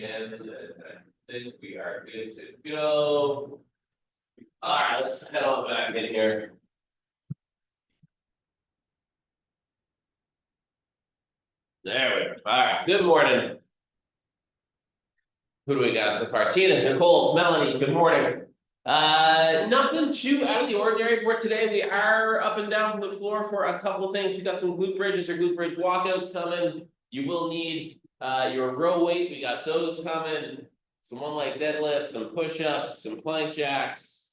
And I think we are good to go. All right, let's head on back in here. There we are. All right, good morning. Who do we got so far? Tina, Nicole, Melanie, good morning. Nothing too out of the ordinary for today. We are up and down from the floor for a couple of things. We got some glute bridges or glute bridge walkouts coming. You will need your row weight. We got those coming. Some one leg deadlifts, some push-ups, some plank jacks,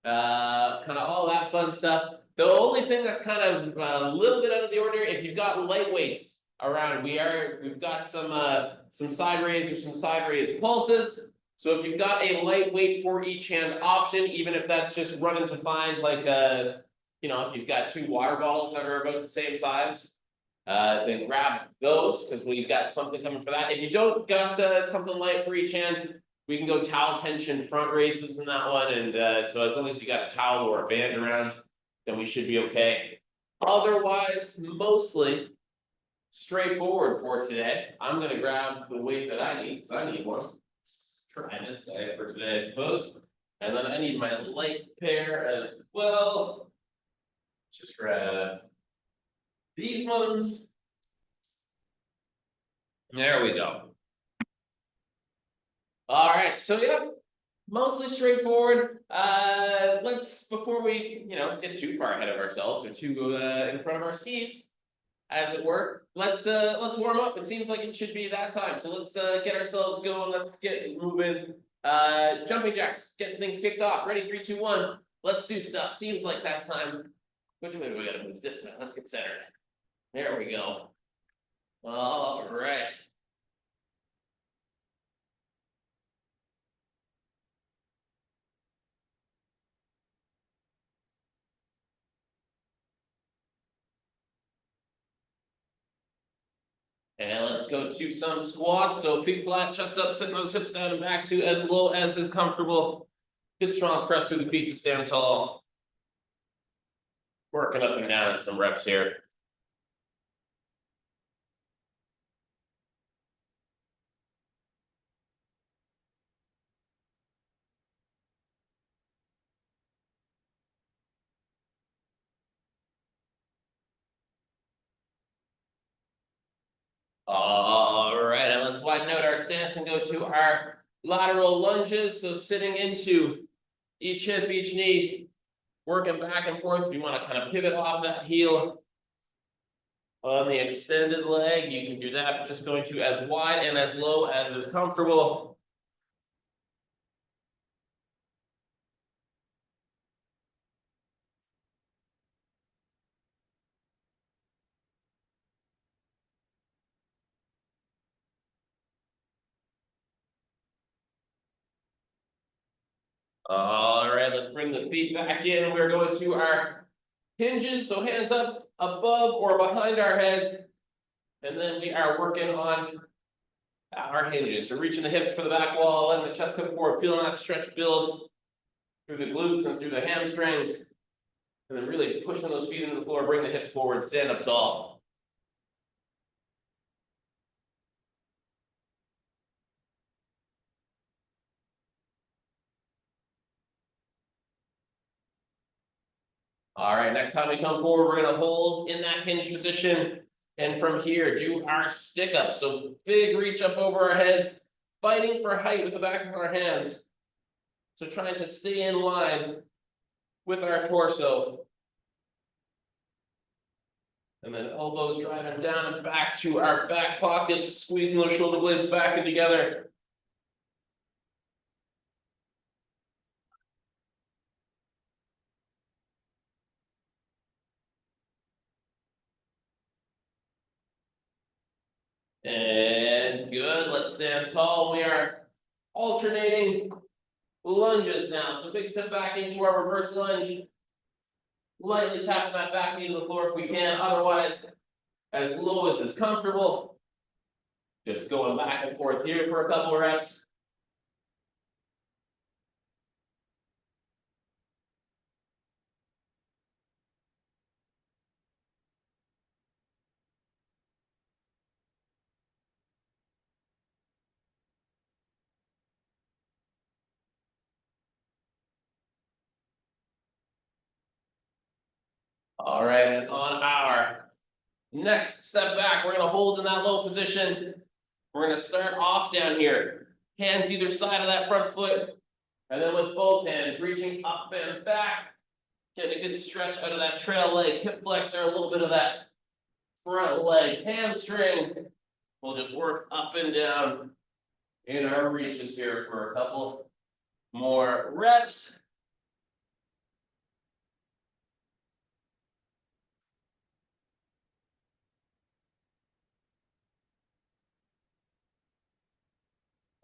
kind of all that fun stuff. The only thing that's kind of a little bit out of the ordinary, if you've got light weights around, we've got some side raise or some side raise pulses. So if you've got a lightweight for each hand option, even if that's just running to find like if you've got 2 water bottles that are about the same size, then grab those because we've got something coming for that. If you don't got something light for each hand, we can go towel tension front raises in that one. And so as long as you got a towel or a band around, then we should be okay. Otherwise, mostly straightforward for today. I'm gonna grab the weight that I need because I need one. Let's try this guy for today, I suppose. And then I need my light pair as well. Let's just grab these ones. There we go. All right, so yeah, mostly straightforward. Let's before we get too far ahead of ourselves or too in front of our skis, as it were, let's warm up. It seems like it should be that time, so let's get ourselves going. Let's get moving. Jumping jacks, getting things kicked off. Ready, 3, 2, 1. Let's do stuff. Seems like that time. Which way do we gotta move this way? Let's get centered. There we go. All right. And let's go to some squats. So feet flat, chest up, sitting those hips down and back to as low as is comfortable. Good strong press through the feet to stand tall. Working up and down in some reps here. All right, and let's widen out our stance and go to our lateral lunges. So sitting into each hip, each knee, working back and forth. You want to kind of pivot off that heel. On the extended leg, you can do that, but just going to as wide and as low as is comfortable. All right, let's bring the feet back in. We're going to our hinges, so hands up above or behind our head. And then we are working on our hinges. So reaching the hips for the back wall, letting the chest come forward, feeling that stretch build through the glutes and through the hamstrings. And then really pushing those feet into the floor, bring the hips forward, stand up tall. All right, next time we come forward, we're gonna hold in that hinge position. And from here, do our stick up. So big reach up over our head, fighting for height with the back of our hands. So trying to stay in line with our torso. And then elbows driving down and back to our back pockets, squeezing those shoulder blades back and together. And good, let's stand tall. We are alternating lunges now. So big step back into our reverse lunge. Lightly tapping that back knee to the floor if we can. Otherwise, as low as is comfortable. Just going back and forth here for a couple of reps. All right, and on our next step back, we're gonna hold in that low position. We're gonna start off down here. Hands either side of that front foot. And then with both hands, reaching up and back. Getting a good stretch out of that trail leg, hip flexor, a little bit of that front leg hamstring. We'll just work up and down in our reaches here for a couple more reps.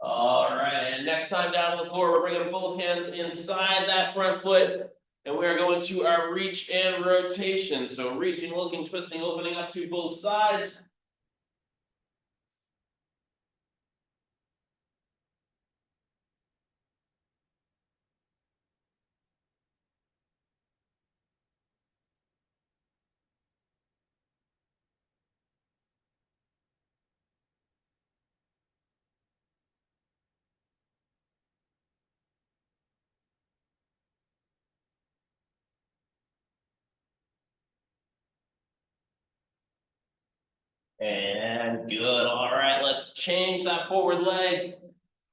All right, and next time down on the floor, we're bringing both hands inside that front foot, and we are going to our reach and rotation. So reaching, looking, twisting, opening up to both sides. And good, all right, let's change that forward leg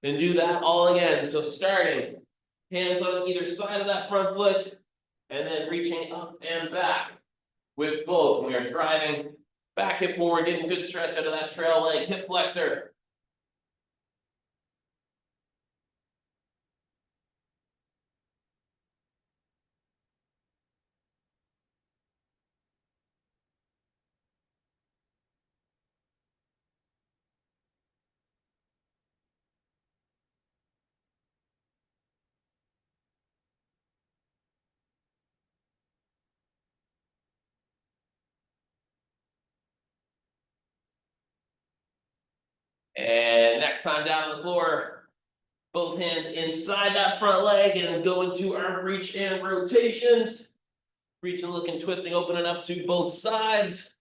and do that all again. So starting, hands on either side of that front foot, and then reaching up and back with both. We are driving back hip forward, getting good stretch out of that trail leg, hip flexor. And next time down on the floor, both hands inside that front leg and go into our reach and rotations. Reaching, looking, twisting, opening up to both sides.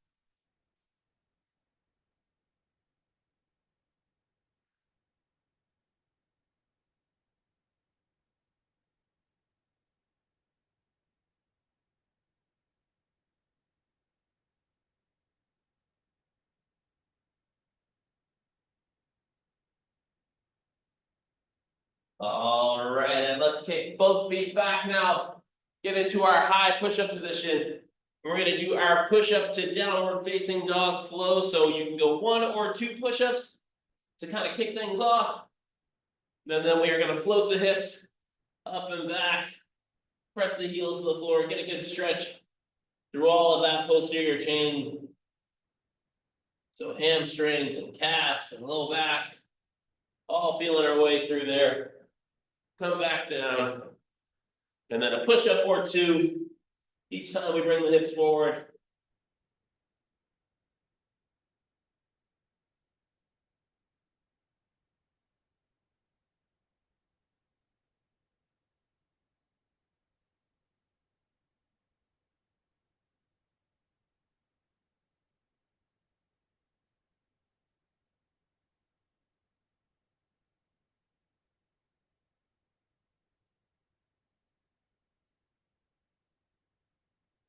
All right, and let's kick both feet back now. Get into our high push-up position. We're gonna do our push-up to downward facing dog flow. So you can go 1 or 2 push-ups to kind of kick things off. And then we are gonna float the hips up and back. Press the heels to the floor, get a good stretch through all of that posterior chain. So hamstrings and calves and low back, all feeling our way through there. Come back down. And then a push-up or 2. Each time we bring the hips forward.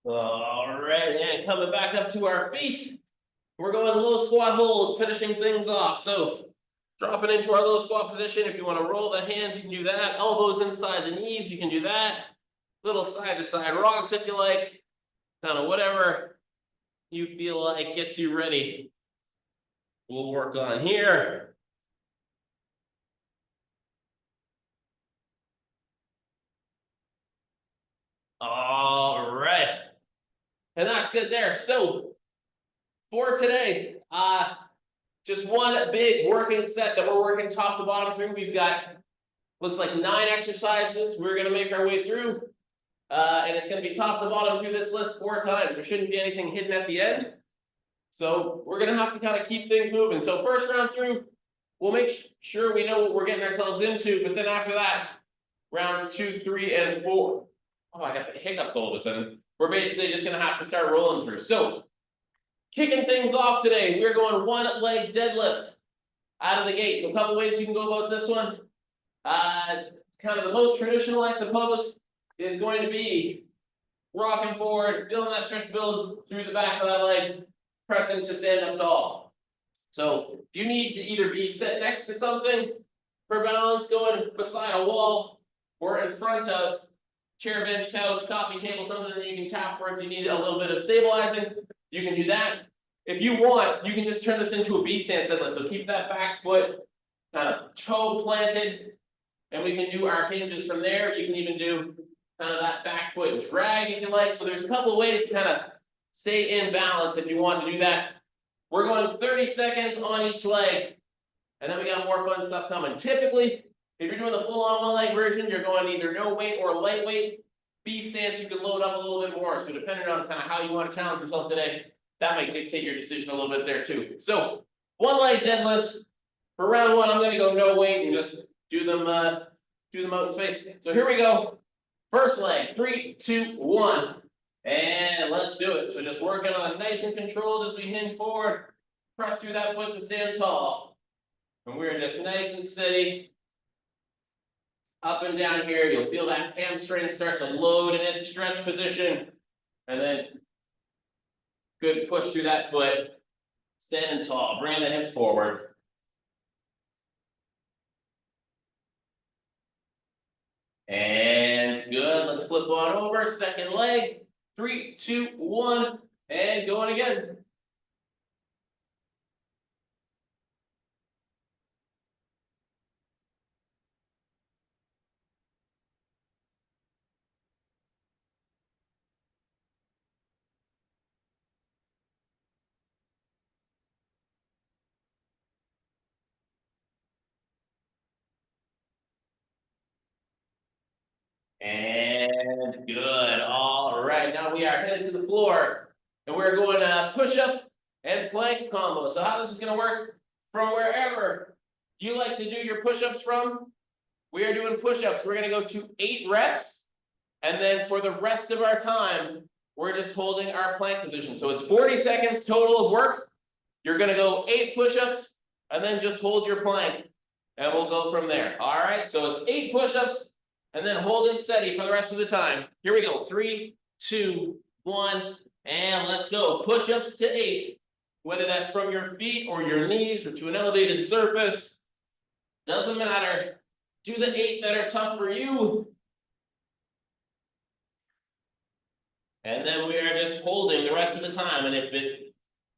All right, and coming back up to our feet. We're going low squat hold, finishing things off. So dropping into our low squat position. If you want to roll the hands, you can do that. Elbows inside the knees, you can do that. Little side to side rocks if you like. Kind of whatever you feel like gets you ready. We'll work on here. All right. And that's good there. So for today, just one big working set that we're working top to bottom through. We've got, looks like 9 exercises we're gonna make our way through. And it's gonna be top to bottom through this list 4 times. There shouldn't be anything hidden at the end. So we're gonna have to kind of keep things moving. So first round through, we'll make sure we know what we're getting ourselves into, but then after that, rounds 2, 3, and 4. Oh, I got the hiccups all of a sudden. We're basically just gonna have to start rolling through. So kicking things off today, we're going 1 leg deadlifts out of the gate. So a couple ways you can go about this one. Kind of the most traditional, I suppose, is going to be rocking forward, feeling that stretch build through the back of that leg, pressing to stand up tall. So if you need to either be set next to something for balance, going beside a wall, or in front of chair, bench, couch, coffee table, something that you can tap for if you need a little bit of stabilizing, you can do that. If you want, you can just turn this into a B stance deadlift. So keep that back foot kind of toe planted, and we can do our hinges from there. You can even do kind of that back foot drag if you like. So there's a couple of ways to kind of stay in balance if you want to do that. We're going 30 seconds on each leg, and then we got more fun stuff coming. Typically, if you're doing the full-on one-leg version, you're going either no weight or lightweight. B stance, you can load up a little bit more. So depending on kind of how you want to challenge yourself today, that might dictate your decision a little bit there too. So one-leg deadlifts. For round one, I'm going to go no weight and just do them out in space. So here we go. First leg, 3, 2, 1. And let's do it. So just working on nice and controlled as we hinge forward. Press through that foot to stand tall. And we're just nice and steady. Up and down here, you'll feel that hamstring start to load in its stretch position. And then good push through that foot. Standing tall, bring the hips forward. And good, let's flip on over, second leg, 3, 2, 1, and going again. And good, all right, now we are headed to the floor, and we're going to push-up and plank combo. So how this is going to work, from wherever you like to do your push-ups from, we are doing push-ups. We're going to go to 8 reps, and then for the rest of our time, we're just holding our plank position. So it's 40 seconds total of work. You're going to go 8 push-ups, and then just hold your plank, and we'll go from there. All right, so it's 8 push-ups, and then hold it steady for the rest of the time. Here we go. 3, 2, 1, and let's go. Push-ups to 8. Whether that's from your feet or your knees or to an elevated surface, doesn't matter. Do the 8 that are tough for you. And then we are just holding the rest of the time. And if it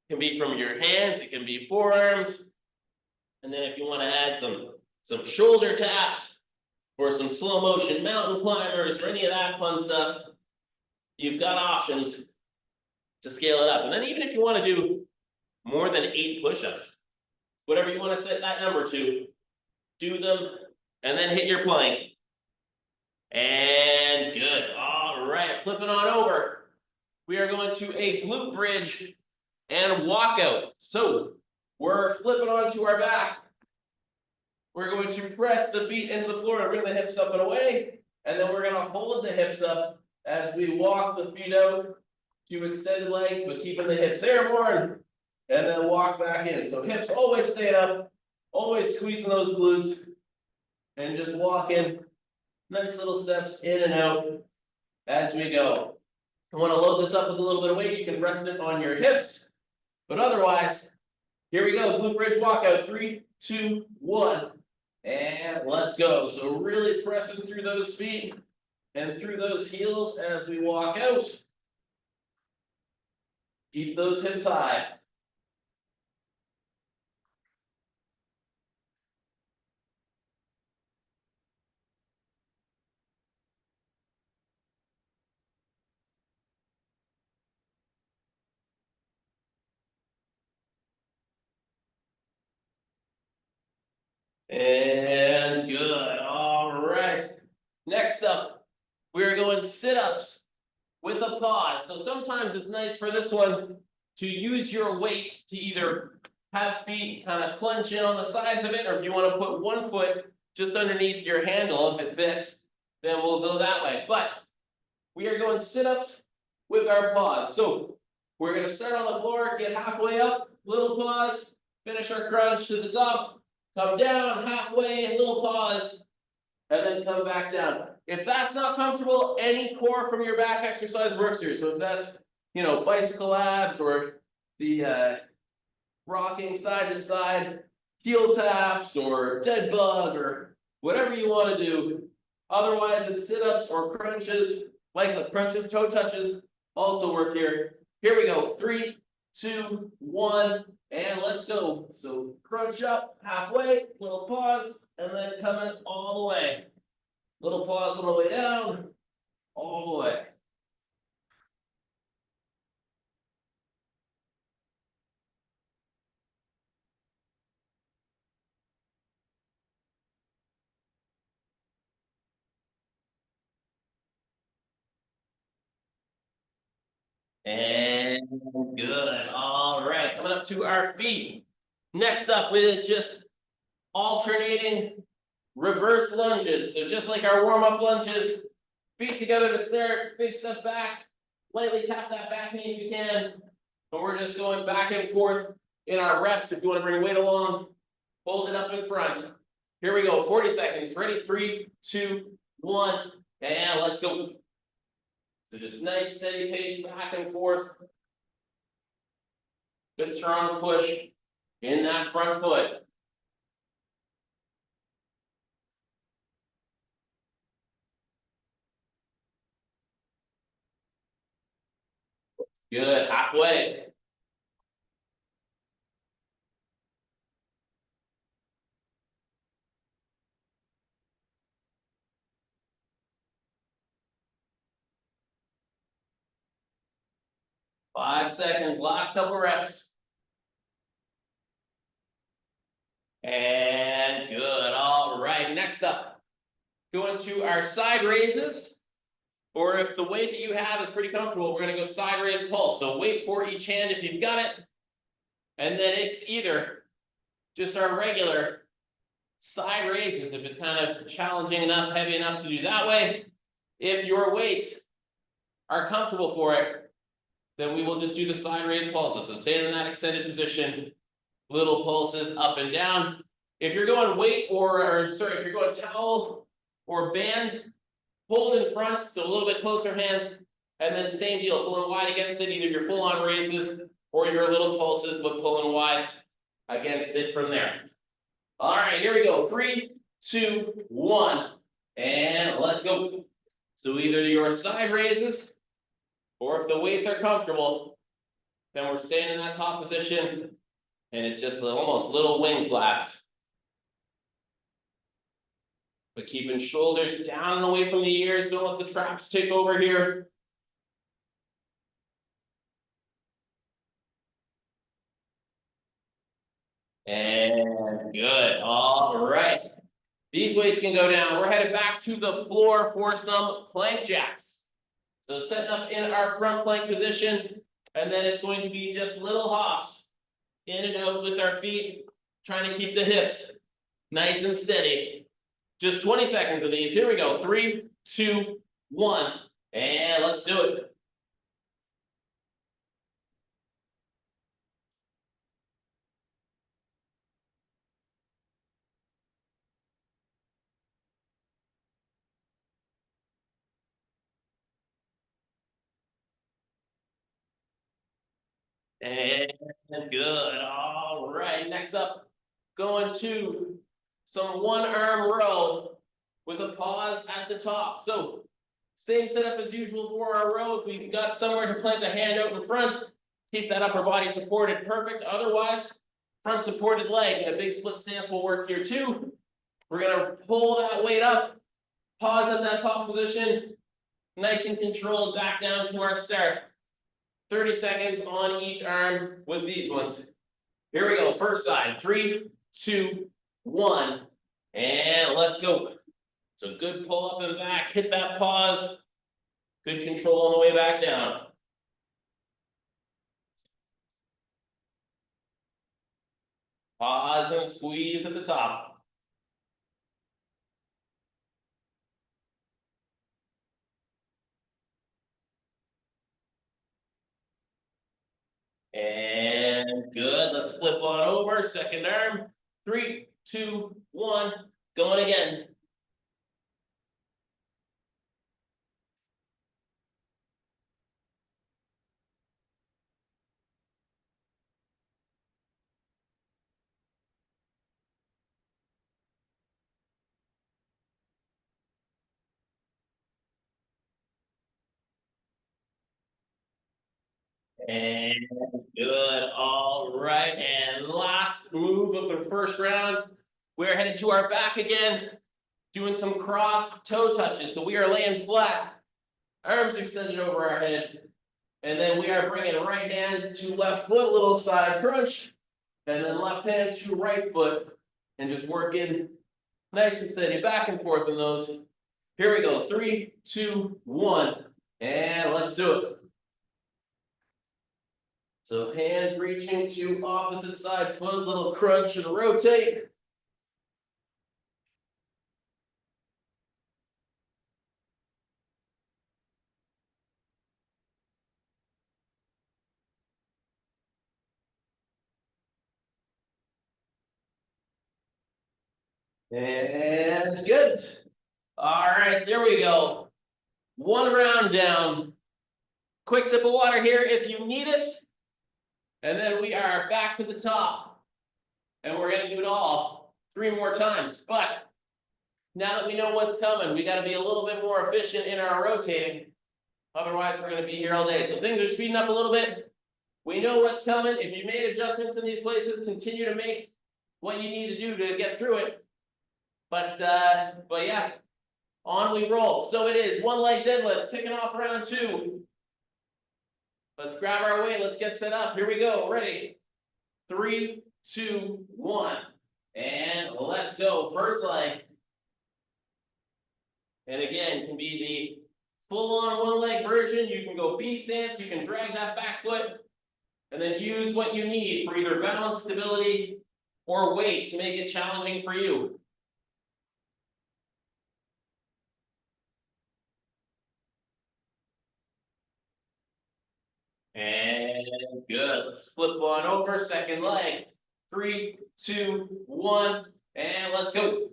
can be from your hands, it can be forearms. And then if you want to add some shoulder taps, or some slow motion mountain climbers, or any of that fun stuff, you've got options to scale it up. And then even if you want to do more than 8 push-ups, whatever you want to set that number to, do them, and then hit your plank. And good, all right, flipping on over. We are going to a glute bridge and walkout. So we're flipping onto our back. We're going to press the feet into the floor and bring the hips up and away. And then we're going to hold the hips up as we walk the feet out to extended legs, but keeping the hips airborne. And then walk back in. So hips always staying up, always squeezing those glutes. And just walking nice little steps in and out as we go. If you want to load this up with a little bit of weight, you can rest it on your hips. But otherwise, here we go. Glute bridge walkout. 3, 2, 1. And let's go. So really pressing through those feet and through those heels as we walk out. Keep those hips high. And good. All right. Next up, we're going sit-ups with a pause. So sometimes it's nice for this one to use your weight to either have feet kind of clench in on the sides of it, or if you want to put one foot just underneath your handle, if it fits, then we'll go that way. But we are going sit-ups with our pause. So we're going to start on the floor, get halfway up, little pause, finish our crunch to the top. Come down halfway, little pause, and then come back down. If that's not comfortable, any core from your back exercise works here. So if that's, bicycle abs or the rocking side to side, heel taps or dead bug or whatever you want to do. Otherwise, it's sit-ups or crunches, legs up crunches, toe touches also work here. Here we go. 3, 2, 1, and let's go. So crunch up halfway, little pause, and then coming all the way. Little pause on the way down, all the way. And good. All right, coming up to our feet. Next up, it is just alternating reverse lunges. So just like our warm-up lunges, feet together to start, big step back, lightly tap that back knee if you can. And we're just going back and forth in our reps. If you want to bring weight along, hold it up in front. Here we go, 40 seconds. Ready? 3, 2, 1, and let's go. So just nice steady pace back and forth. Good strong push in that front foot. Good, halfway. Five seconds, last couple reps. And good, all right, next up. Go into our side raises, or if the weight that you have is pretty comfortable, we're gonna go side raise pulse. So weight for each hand if you've got it. And then it's either just our regular side raises, if it's kind of challenging enough, heavy enough to do that way. If your weights are comfortable for it, then we will just do the side raise pulses. So stay in that extended position, little pulses up and down. If you're going weight if you're going towel or band, hold in front, so a little bit closer hands, and then same deal, pulling wide against it, either your full-on raises or your little pulses, but pulling wide against it from there. All right, here we go. 3, 2, 1, and let's go. So either your side raises, or if the weights are comfortable, then we're staying in that top position, and it's just almost little wing flaps. But keeping shoulders down and away from the ears, don't let the traps take over here. And good, all right. These weights can go down. We're headed back to the floor for some plank jacks. So setting up in our front plank position, and then it's going to be just little hops in and out with our feet, trying to keep the hips nice and steady. Just 20 seconds of these. Here we go. 3, 2, 1, and let's do it. And good. All right. Next up, going to some one arm row with a pause at the top. So same setup as usual for our row. If we've got somewhere to plant a hand out in front, keep that upper body supported, perfect. Otherwise, front supported leg and a big split stance will work here too. We're gonna pull that weight up, pause at that top position, nice and controlled back down to our start. 30 seconds on each arm with these ones. Here we go, first side, 3, 2, 1, and let's go. So good pull up and back, hit that pause. Good control on the way back down. Pause and squeeze at the top. And good, let's flip on over, second arm. 3, 2, 1, going again. And good, all right, and last move of the first round. We're headed to our back again, doing some cross toe touches. So we are laying flat, arms extended over our head, and then we are bringing right hand to left foot, little side crunch, and then left hand to right foot, and just working nice and steady back and forth in those. Here we go, 3, 2, 1, and let's do it. So hand reaching to opposite side foot, little crunch and rotate. And good. All right, there we go. One round down. Quick sip of water here if you need it. And then we are back to the top. And we're going to do it all 3 more times. But now that we know what's coming, we got to be a little bit more efficient in our rotating. Otherwise, we're going to be here all day. So things are speeding up a little bit. We know what's coming. If you made adjustments in these places, continue to make what you need to do to get through it. But yeah, on we roll. So it is 1 leg deadlifts, kicking off round 2. Let's grab our weight. Let's get set up. Here we go. Ready? 3, 2, 1. And let's go. First leg. And again, can be the full-on 1 leg version. You can go B stance. You can drag that back foot. And then use what you need for either balance, stability, or weight to make it challenging for you. And good. Let's flip on over. Second leg. 3, 2, 1, and let's go.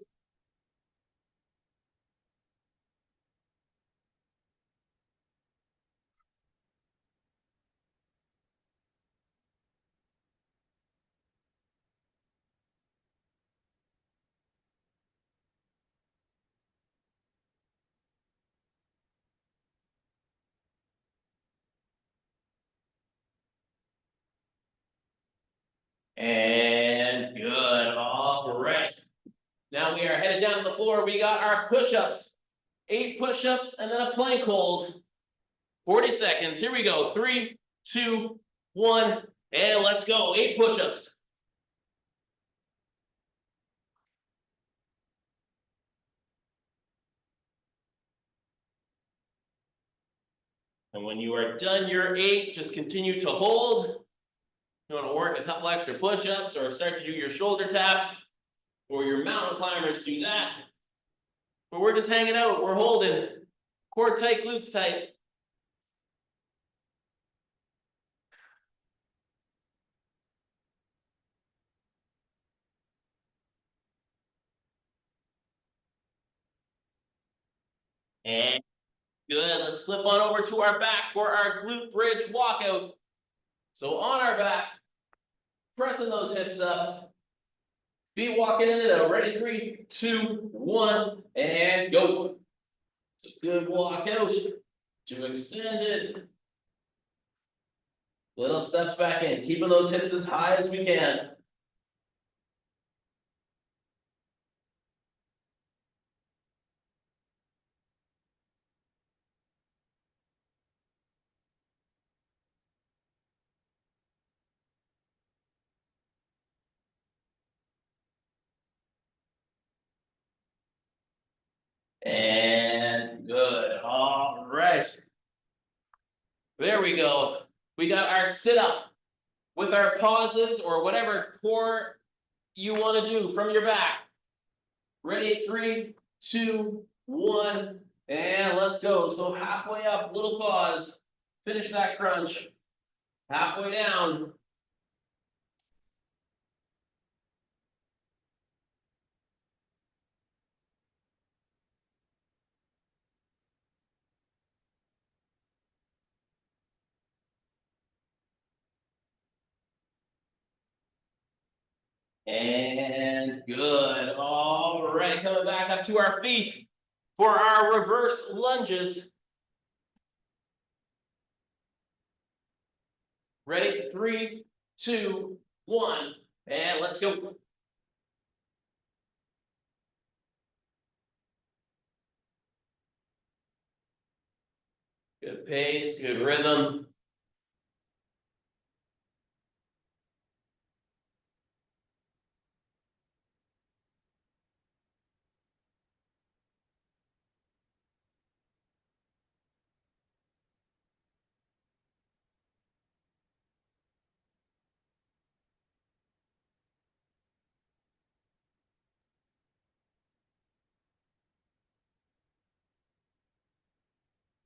And good. All right. Now we are headed down to the floor. We got our push-ups. 8 push-ups and then a plank hold. 40 seconds. Here we go. 3, 2, 1, and let's go. 8 push-ups. And when you are done your 8, just continue to hold. You want to work a couple extra push-ups or start to do your shoulder taps or your mountain climbers, do that. But we're just hanging out. We're holding. Core tight, glutes tight. And good. Let's flip on over to our back for our glute bridge walkout. So on our back, pressing those hips up. Feet walking in and out. Ready? 3, 2, 1, and go. Good walkout to extend it. Little steps back in, keeping those hips as high as we can. And good. All right. There we go. We got our sit-up with our pauses or whatever core you want to do from your back. Ready? 3, 2, 1, and let's go. So halfway up, little pause. Finish that crunch. Halfway down. And good. All right, coming back up to our feet for our reverse lunges. Ready? 3, 2, 1, and let's go. Good pace, good rhythm.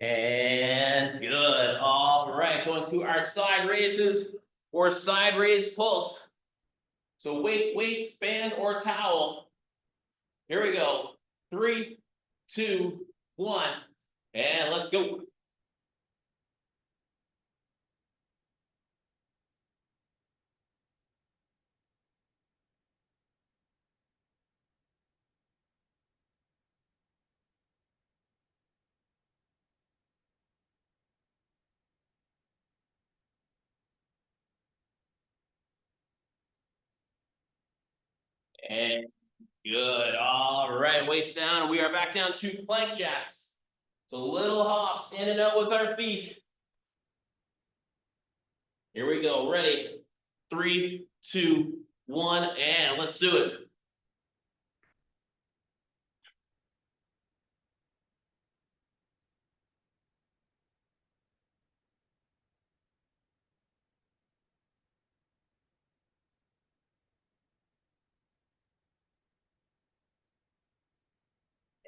And good. All right, going to our side raises or side raise pulse. So weights, band, or towel. Here we go. 3, 2, 1, and let's go. And good. All right, weights down. We are back down to plank jacks. So little hops in and out with our feet. Here we go. Ready? 3, 2, 1, and let's do it.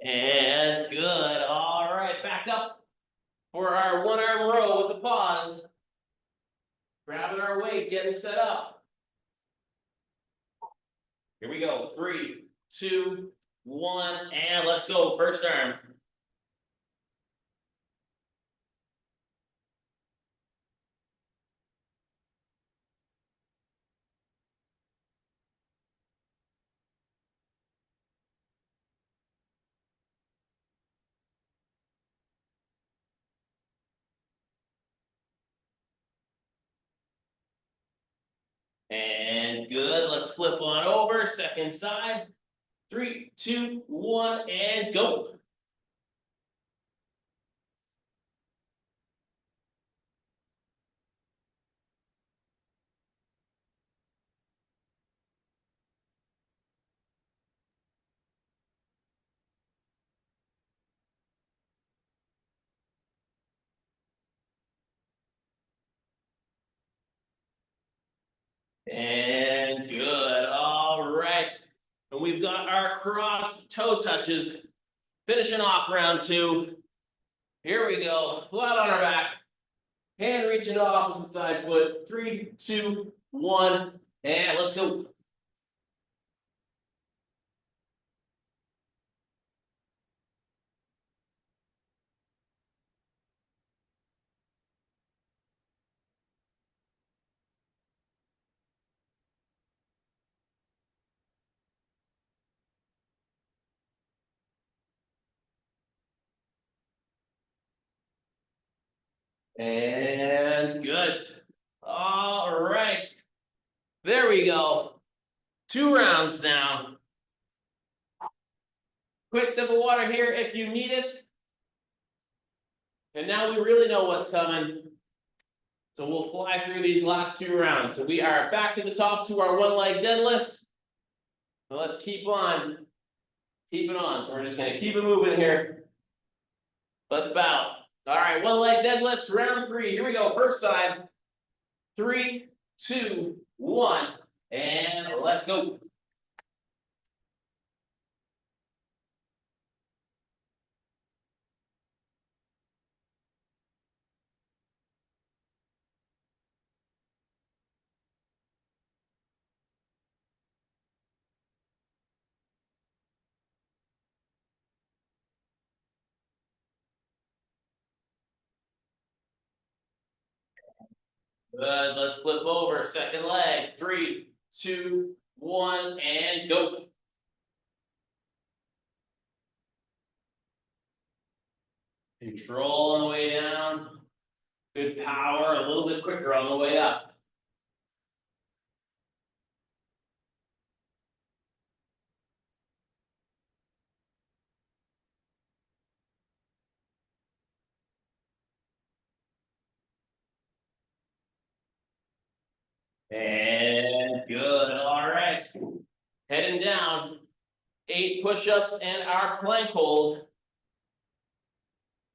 And good. All right, back up for our one arm row with a pause. Grabbing our weight, getting set up. Here we go. 3, 2, 1, and let's go. First arm. And good. Let's flip on over. Second side. 3, 2, 1, and go. And good. All right. And we've got our cross toe touches. Finishing off round 2. Here we go. Flat on our back. Hand reaching to opposite side foot. 3, 2, 1, and let's go. And good. All right. There we go. 2 rounds now. Quick sip of water here if you need it. And now we really know what's coming. So we'll fly through these last 2 rounds. So we are back to the top to our one leg deadlift. So let's keep on. Keep it on. So we're just going to keep it moving here. Let's bow. All right, one leg deadlifts, round 3. Here we go. First side. 3, 2, 1, and let's go. Good. Let's flip over. Second leg. 3, 2, 1, and go. Control on the way down. Good power, a little bit quicker on the way up. And good, all right. Heading down, 8 push-ups and our plank hold.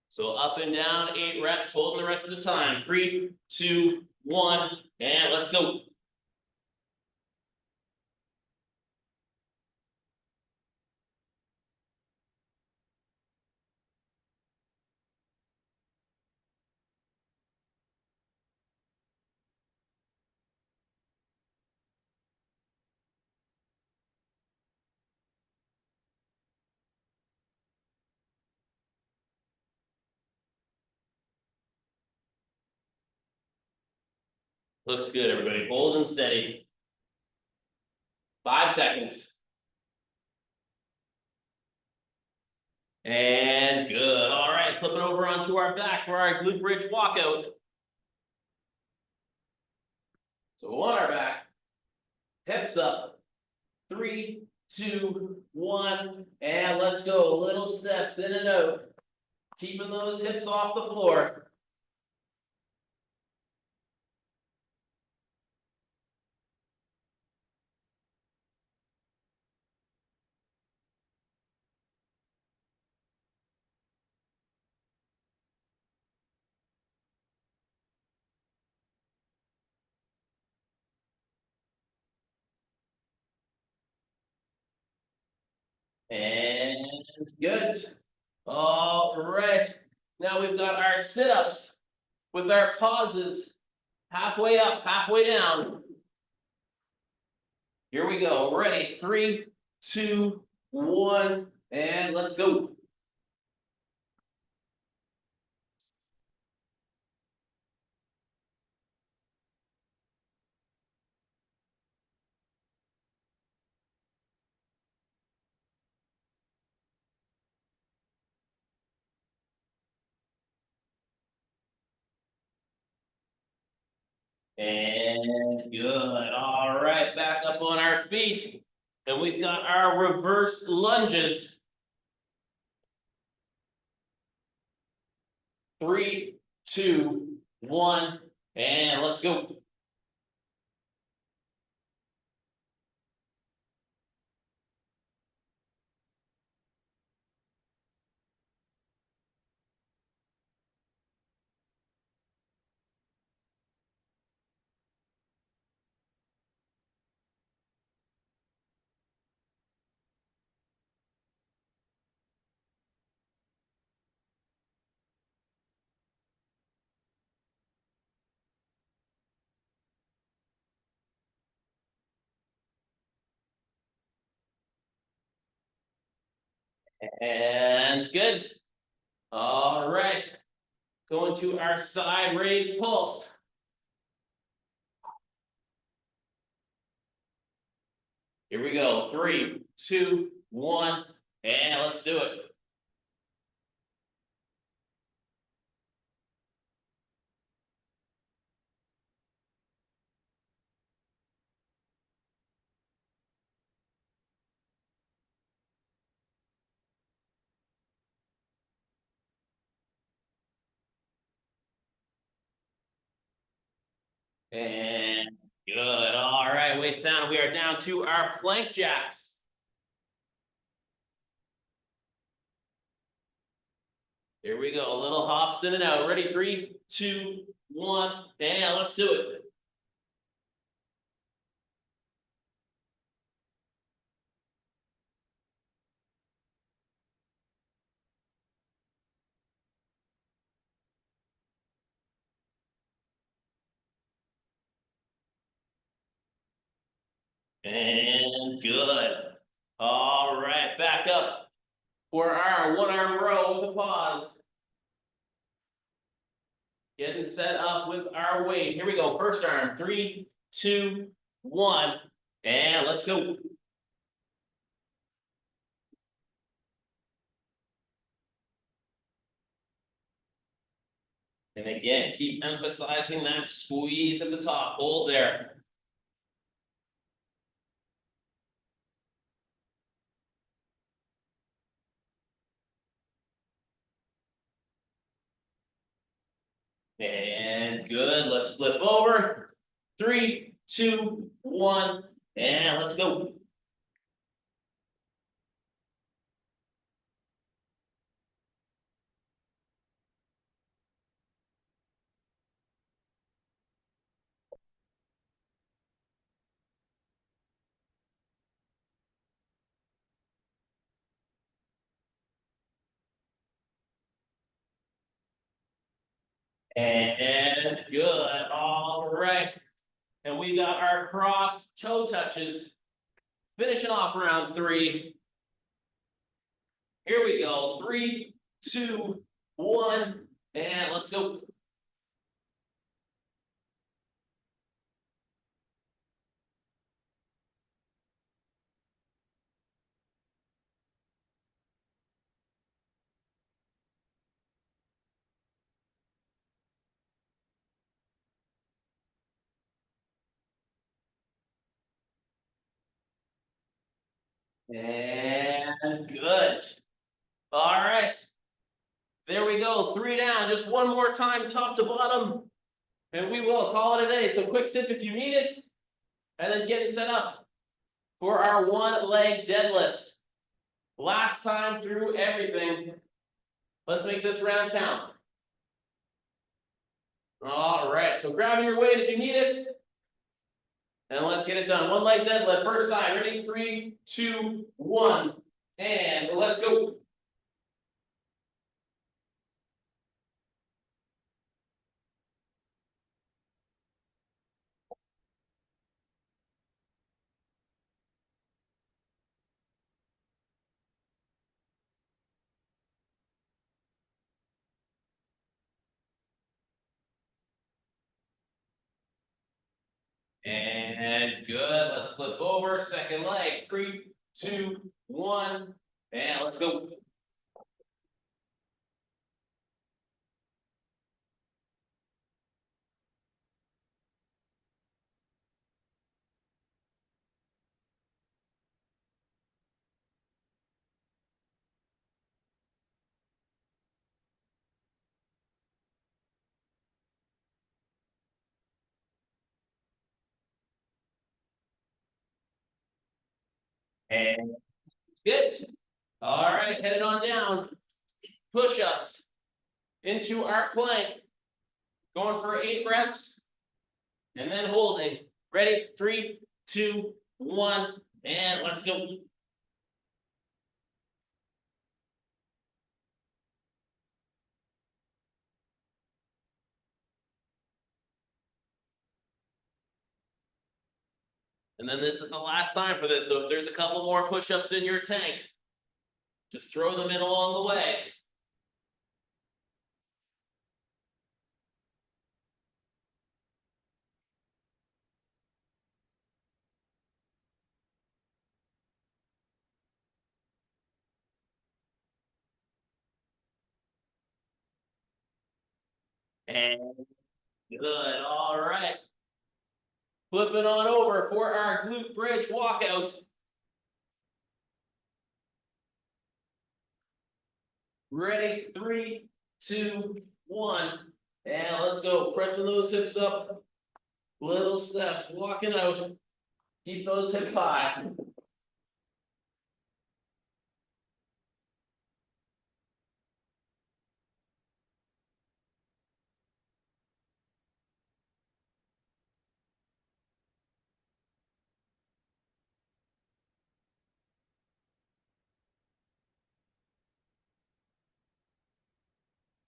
So up and down, 8 reps, holding the rest of the time. 3, 2, 1, and let's go. Looks good, everybody. Hold and steady. 5 seconds. And good. All right, flipping over onto our back for our glute bridge walkout. So on our back, hips up. 3, 2, 1, and let's go. Little steps in and out. Keeping those hips off the floor. And good. All right. Now we've got our sit-ups with our pauses. Halfway up, halfway down. Here we go. Ready? 3, 2, 1, and let's go. And good. All right, back up on our feet. And we've got our reverse lunges. 3, 2, 1, and let's go. And good. All right. Going to our side raise pulse. Here we go. 3, 2, 1, and let's do it. And good. All right, weights down. We are down to our plank jacks. Here we go. Little hops in and out. Ready? 3, 2, 1, and let's do it. And good. All right, back up for our 1-arm row with a pause. Getting set up with our weight. Here we go. First arm. 3, 2, 1, and let's go. And again, keep emphasizing that squeeze at the top. Hold there. And good. Let's flip over. 3, 2, 1, and let's go. And good. All right. And we got our cross toe touches. Finishing off round 3. Here we go. 3, 2, 1, and let's go. And good. All right. There we go. 3 down. Just one more time, top to bottom. And we will call it a day. So quick sip if you need it. And then getting set up for our 1 leg deadlifts. Last time through everything. Let's make this round count. All right. So grabbing your weight if you need it. And let's get it done. 1 leg deadlift. First side. Ready? 3, 2, 1. And let's go. And good. Let's flip over. Second leg. 3, 2, 1. And let's go. And good. All right. Headed on down. Push-ups into our plank. Going for 8 reps. And then holding. Ready? 3, 2, 1. And let's go. And then this is the last time for this. So if there's a couple more push-ups in your tank, just throw them in along the way. And good. All right. Flipping on over for our glute bridge walkout. Ready? 3, 2, 1. And let's go. Pressing those hips up. Little steps. Walking out. Keep those hips high.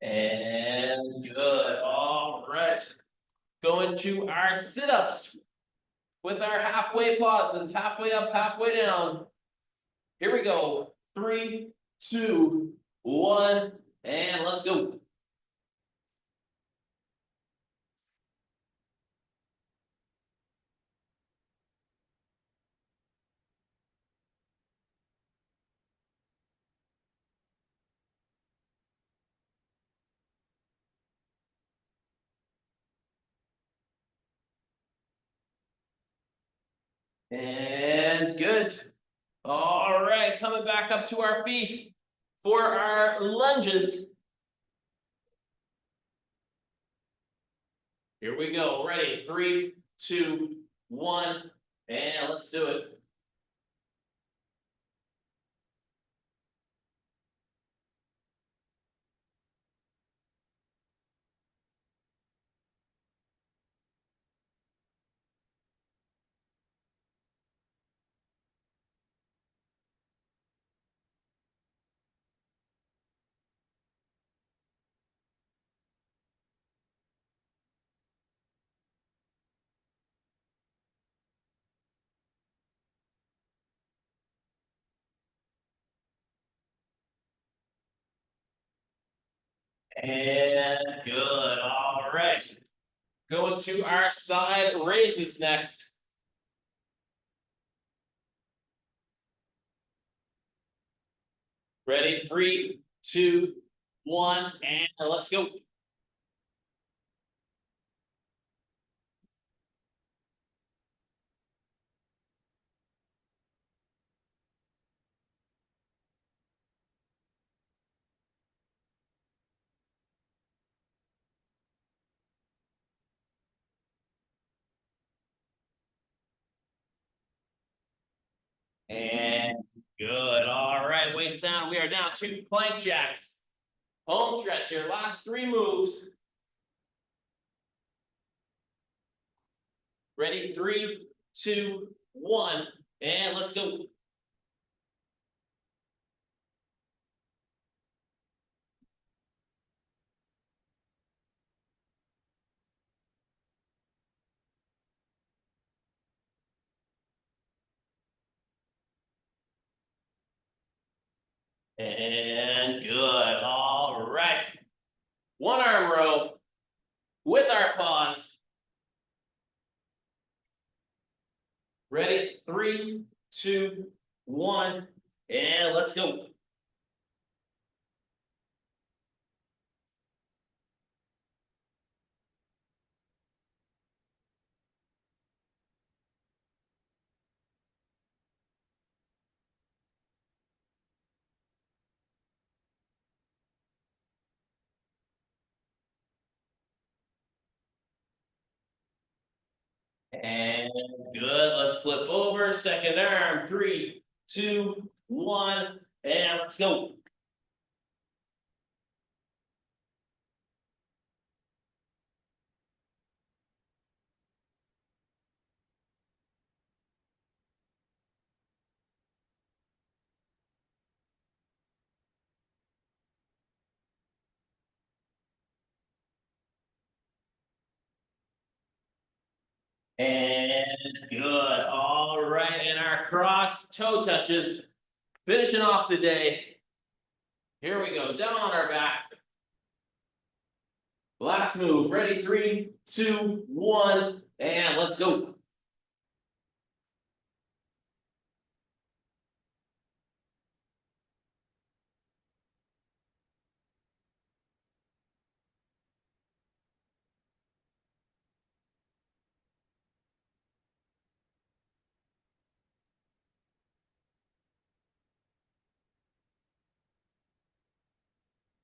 And good. All right. Going to our sit-ups with our halfway pauses. Halfway up, halfway down. Here we go. 3, 2, 1. And let's go. And good. All right, coming back up to our feet for our lunges. Here we go. Ready? 3, 2, 1, and let's do it. And good. All right. Going to our side raises next. Ready? 3, 2, 1, and let's go. And good. All right, weights down. We are down to plank jacks. Home stretch here. Last 3 moves. Ready? 3, 2, 1, and let's go. And good. All right. 1 arm row with our pause. Ready? 3, 2, 1, and let's go. And good. Let's flip over. Second arm. 3, 2, 1, and let's go. And good. All right. And our cross toe touches. Finishing off the day. Here we go. Down on our back. Last move. Ready? 3, 2, 1, and let's go.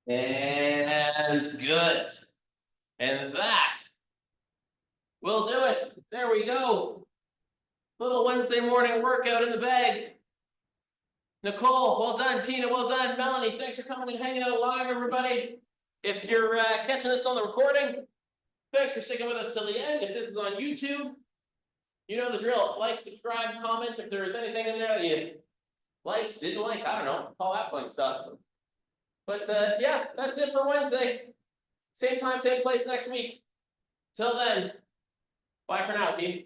And good. And that will do it. There we go. Little Wednesday morning workout in the bag. Nicole, well done. Tina, well done. Melanie, thanks for coming and hanging out live, everybody. If you're catching this on the recording, thanks for sticking with us till the end. If this is on YouTube, you know the drill. Like, subscribe, comment if there is anything in there that you liked, didn't like, I don't know, all that fun stuff. But yeah, that's it for Wednesday. Same time, same place next week. Till then, bye for now, team.